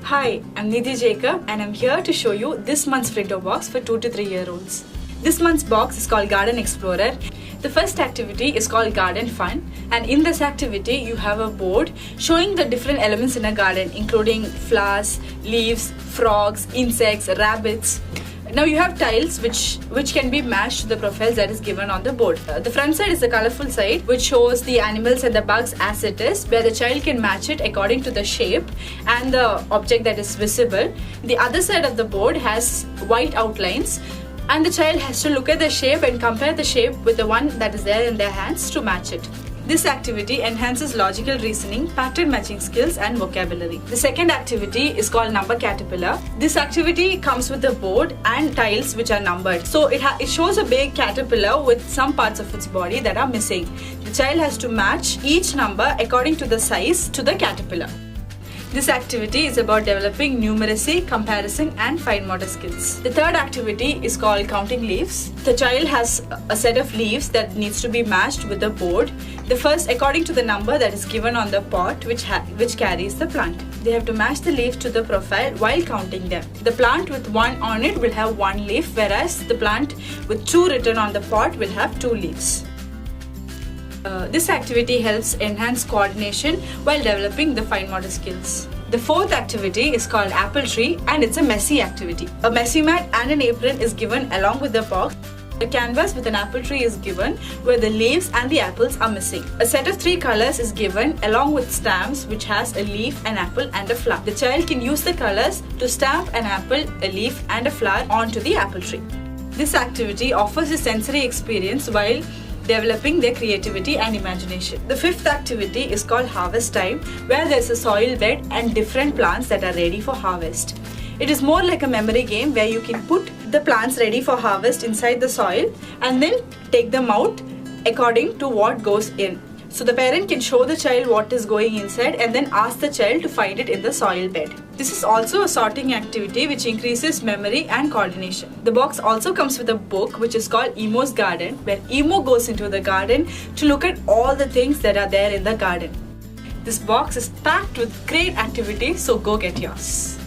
Hi, I'm Nidhi Jacob and I'm here to show you this month's Flintobox for 2 to 3 year olds. This month's box is called Garden Explorer. The first activity is called Garden Fun, and in this activity you have a board showing the different elements in a garden including flowers, leaves, frogs, insects, rabbits. Now you have tiles which can be matched to the profiles that is given on the board. The front side is the colorful side which shows the animals and the bugs as it is, where the child can match it according to the shape and the object that is visible. The other side of the board has white outlines, and the child has to look at the shape and compare the shape with the one that is there in their hands to match it. This activity enhances logical reasoning, pattern matching skills and vocabulary. The second activity is called Number Caterpillar. This activity comes with a board and tiles which are numbered. So it shows a big caterpillar with some parts of its body that are missing. The child has to match each number according to the size to the caterpillar. This activity is about developing numeracy, comparison and fine motor skills. The third activity is called Counting Leaves. The child has a set of leaves that needs to be matched with the board. The first according to the number that is given on the pot which carries the plant. They have to match the leaves to the profile while counting them. The plant with one on it will have one leaf, whereas the plant with two written on the pot will have two leaves. This activity helps enhance coordination while developing the fine motor skills. The fourth activity is called Apple Tree, and it's a messy activity. A messy mat and an apron is given along with the box. A canvas with an apple tree is given where the leaves and the apples are missing. A set of 3 colors is given along with stamps which has a leaf, an apple and a flower. The child can use the colors to stamp an apple, a leaf and a flower onto the apple tree. This activity offers a sensory experience while developing their creativity and imagination. The fifth activity is called Harvest Time, where there is a soil bed and different plants that are ready for harvest. It is more like a memory game where you can put the plants ready for harvest inside the soil and then take them out according to what goes in. So the parent can show the child what is going inside and then ask the child to find it in the soil bed. This is also a sorting activity which increases memory and coordination. The box also comes with a book which is called Emo's Garden, where Emo goes into the garden to look at all the things that are there in the garden. This box is packed with great activities, so go get yours.